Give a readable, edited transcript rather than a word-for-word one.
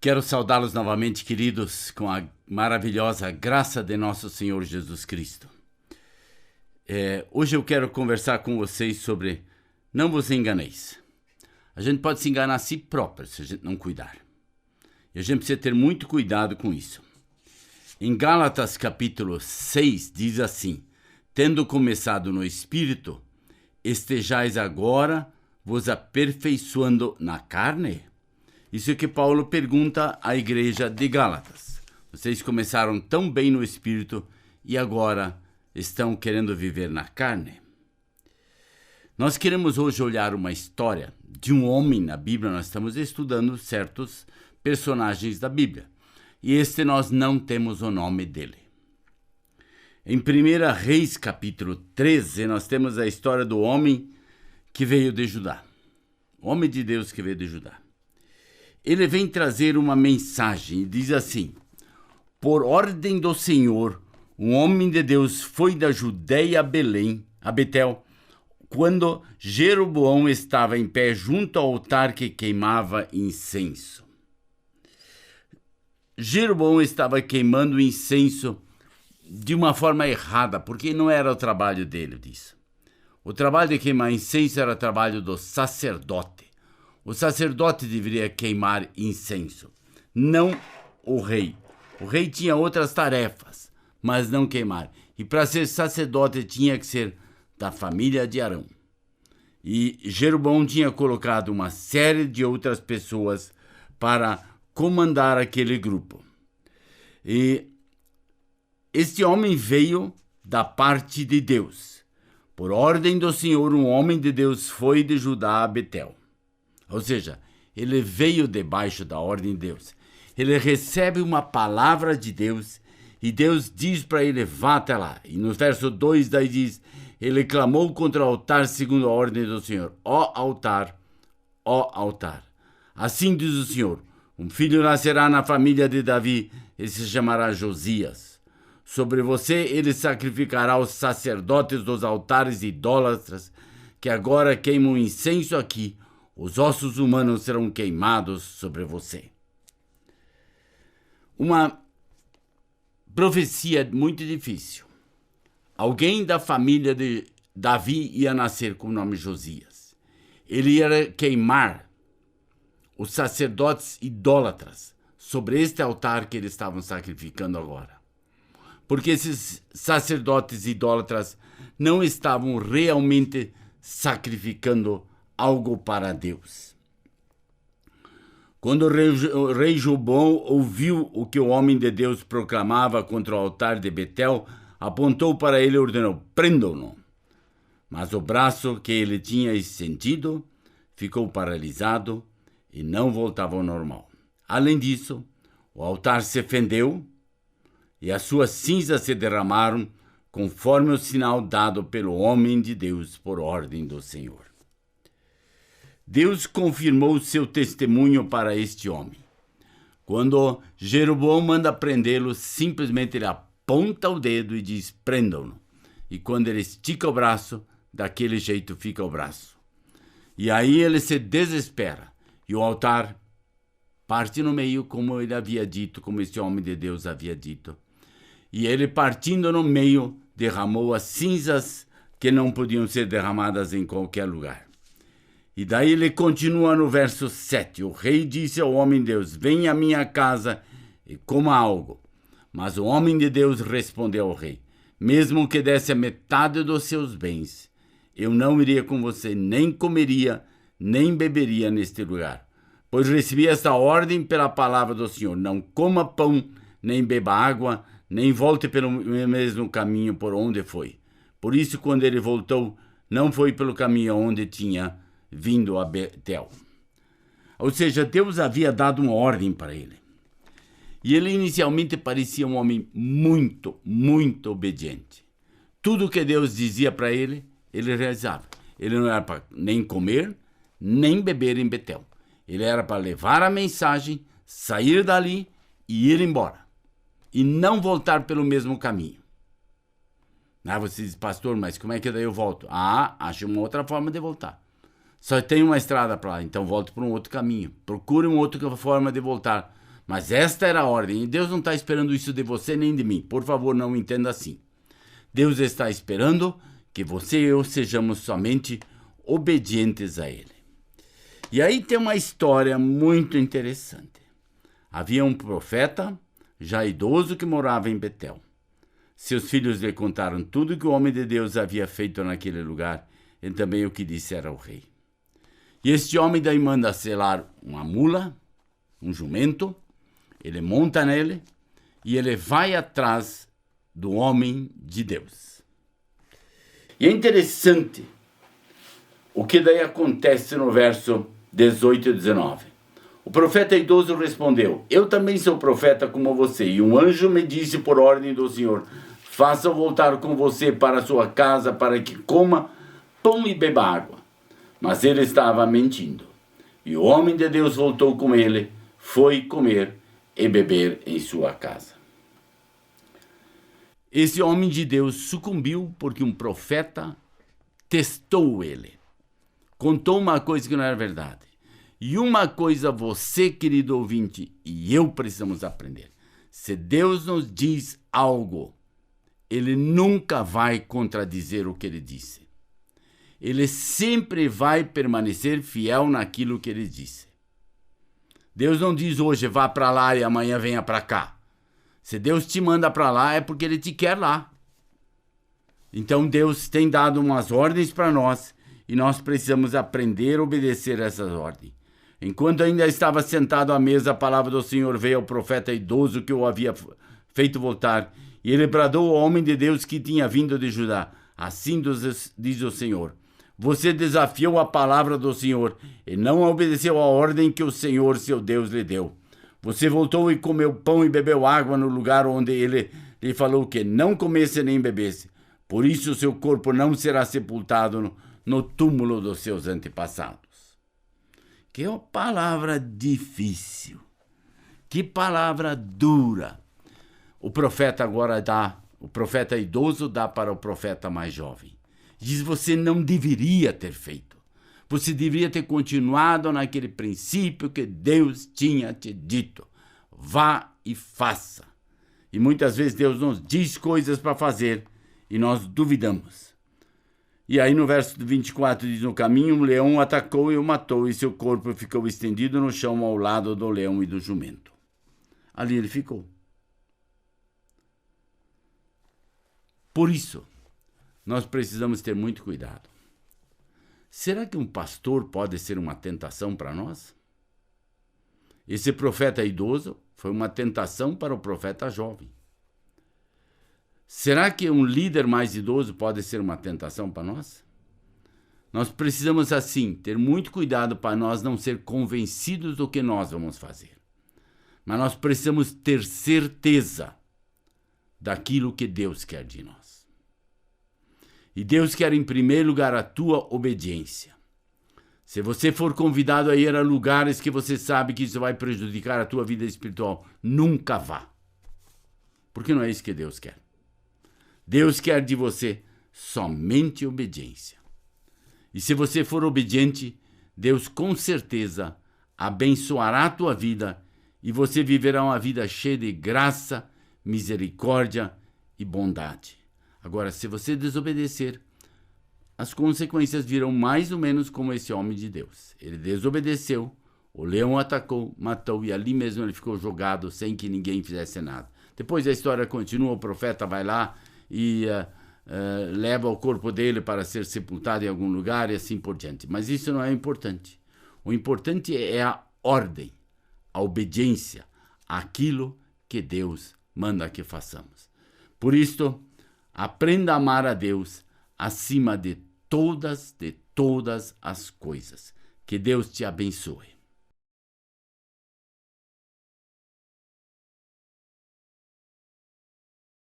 Quero saudá-los novamente, queridos, com a maravilhosa graça de nosso Senhor Jesus Cristo. Hoje eu quero conversar com vocês sobre não vos enganeis. A gente pode se enganar a si próprio se a gente não cuidar. E a gente precisa ter muito cuidado com isso. Em Gálatas capítulo 6 diz assim: tendo começado no Espírito, estejais agora vos aperfeiçoando na carne? Isso é que Paulo pergunta à igreja de Gálatas. Vocês começaram tão bem no Espírito e agora estão querendo viver na carne? Nós queremos hoje olhar uma história de um homem na Bíblia. Nós estamos estudando certos personagens da Bíblia. E nós não temos o nome dele. Em 1 Reis capítulo 13, nós temos a história do homem que veio de Judá. O homem de Deus que veio de Judá. Ele vem trazer uma mensagem e diz assim: por ordem do Senhor, um homem de Deus foi da Judéia a Betel, quando Jeroboão estava em pé junto ao altar que queimava incenso. Jeroboão estava queimando incenso de uma forma errada, porque não era o trabalho dele disso. O trabalho de queimar incenso era o trabalho do sacerdote. O sacerdote deveria queimar incenso, não o rei. O rei tinha outras tarefas, mas não queimar. E para ser sacerdote tinha que ser da família de Arão. E Jeroboão tinha colocado uma série de outras pessoas para comandar aquele grupo. E este homem veio da parte de Deus. Por ordem do Senhor, um homem de Deus foi de Judá a Betel. Ou seja, ele veio debaixo da ordem de Deus. Ele recebe uma palavra de Deus e Deus diz para ele: vá até lá. E no verso 2 daí diz: ele clamou contra o altar segundo a ordem do Senhor. Ó altar, ó altar. Assim diz o Senhor: um filho nascerá na família de Davi e se chamará Josias. Sobre você ele sacrificará os sacerdotes dos altares idólatras que agora queimam incenso aqui. Os ossos humanos serão queimados sobre você. Uma profecia muito difícil. Alguém da família de Davi ia nascer com o nome Josias. Ele ia queimar os sacerdotes idólatras sobre este altar que eles estavam sacrificando agora. Porque esses sacerdotes idólatras não estavam realmente sacrificando algo para Deus. Quando o rei Jeroboão ouviu o que o homem de Deus proclamava contra o altar de Betel, apontou para ele e ordenou: prendam-no. Mas o braço que ele tinha sentido ficou paralisado e não voltava ao normal. Além disso, o altar se fendeu e as suas cinzas se derramaram, conforme o sinal dado pelo homem de Deus por ordem do Senhor. Deus confirmou seu testemunho para este homem. Quando Jeroboão manda prendê-lo, simplesmente ele aponta o dedo e diz: prendam-no. E quando ele estica o braço, daquele jeito fica o braço. E aí ele se desespera. E o altar parte no meio, como ele havia dito, como este homem de Deus havia dito. E ele, partindo no meio, derramou as cinzas que não podiam ser derramadas em qualquer lugar. E daí ele continua no verso 7. O rei disse ao homem de Deus: venha à minha casa e coma algo. Mas o homem de Deus respondeu ao rei: mesmo que desse a metade dos seus bens, eu não iria com você, nem comeria, nem beberia neste lugar. Pois recebi esta ordem pela palavra do Senhor: não coma pão, nem beba água, nem volte pelo mesmo caminho por onde foi. Por isso, quando ele voltou, não foi pelo caminho onde tinha vindo a Betel. Ou seja, Deus havia dado uma ordem para ele. E ele inicialmente parecia um homem muito, muito obediente. Tudo que Deus dizia para ele, ele realizava. Ele não era para nem comer, nem beber em Betel. Ele era para levar a mensagem, sair dali e ir embora. E não voltar pelo mesmo caminho. Você diz: pastor, mas como é que daí eu volto? Acho uma outra forma de voltar. Só tem uma estrada para lá, então volte por um outro caminho. Procure uma outra forma de voltar. Mas esta era a ordem, e Deus não está esperando isso de você nem de mim. Por favor, não entenda assim. Deus está esperando que você e eu sejamos somente obedientes a Ele. E aí tem uma história muito interessante. Havia um profeta, já idoso, que morava em Betel. Seus filhos lhe contaram tudo que o homem de Deus havia feito naquele lugar e também o que dissera ao rei. E este homem daí manda selar uma mula, um jumento, ele monta nele e ele vai atrás do homem de Deus. E é interessante o que daí acontece no verso 18 e 19. O profeta idoso respondeu: eu também sou profeta como você, e um anjo me disse por ordem do Senhor: faça voltar com você para a sua casa para que coma pão e beba água. Mas ele estava mentindo. E o homem de Deus voltou com ele, foi comer e beber em sua casa. Esse homem de Deus sucumbiu porque um profeta testou ele. Contou uma coisa que não era verdade. E uma coisa você, querido ouvinte, e eu precisamos aprender. Se Deus nos diz algo, Ele nunca vai contradizer o que Ele disse. Ele sempre vai permanecer fiel naquilo que Ele disse. Deus não diz hoje vá para lá e amanhã venha para cá. Se Deus te manda para lá é porque Ele te quer lá. Então Deus tem dado umas ordens para nós e nós precisamos aprender a obedecer essas ordens. Enquanto ainda estava sentado à mesa, a palavra do Senhor veio ao profeta idoso que o havia feito voltar, e ele bradou ao homem de Deus que tinha vindo de Judá: assim diz o Senhor, você desafiou a palavra do Senhor e não obedeceu a ordem que o Senhor, seu Deus, lhe deu. Você voltou e comeu pão e bebeu água no lugar onde ele lhe falou que não comesse nem bebesse. Por isso o seu corpo não será sepultado no túmulo dos seus antepassados. Que palavra difícil. Que palavra dura. O profeta o profeta idoso dá para o profeta mais jovem. Diz: você não deveria ter feito. Você deveria ter continuado naquele princípio que Deus tinha te dito. Vá e faça. E muitas vezes Deus nos diz coisas para fazer e nós duvidamos. E aí no verso 24 diz: no caminho um leão o atacou e o matou, e seu corpo ficou estendido no chão ao lado do leão e do jumento. Ali ele ficou. Por isso, nós precisamos ter muito cuidado. Será que um pastor pode ser uma tentação para nós? Esse profeta idoso foi uma tentação para o profeta jovem. Será que um líder mais idoso pode ser uma tentação para nós? Nós precisamos, assim, ter muito cuidado para nós não ser convencidos do que nós vamos fazer. Mas nós precisamos ter certeza daquilo que Deus quer de nós. E Deus quer, em primeiro lugar, a tua obediência. Se você for convidado a ir a lugares que você sabe que isso vai prejudicar a tua vida espiritual, nunca vá. Porque não é isso que Deus quer. Deus quer de você somente obediência. E se você for obediente, Deus com certeza abençoará a tua vida e você viverá uma vida cheia de graça, misericórdia e bondade. Agora, se você desobedecer, as consequências virão mais ou menos como esse homem de Deus. Ele desobedeceu, o leão atacou, matou e ali mesmo ele ficou jogado sem que ninguém fizesse nada. Depois a história continua, o profeta vai lá e leva o corpo dele para ser sepultado em algum lugar e assim por diante. Mas isso não é importante. O importante é a ordem, a obediência, aquilo que Deus manda que façamos. Por isto, aprenda a amar a Deus acima de todas as coisas. Que Deus te abençoe.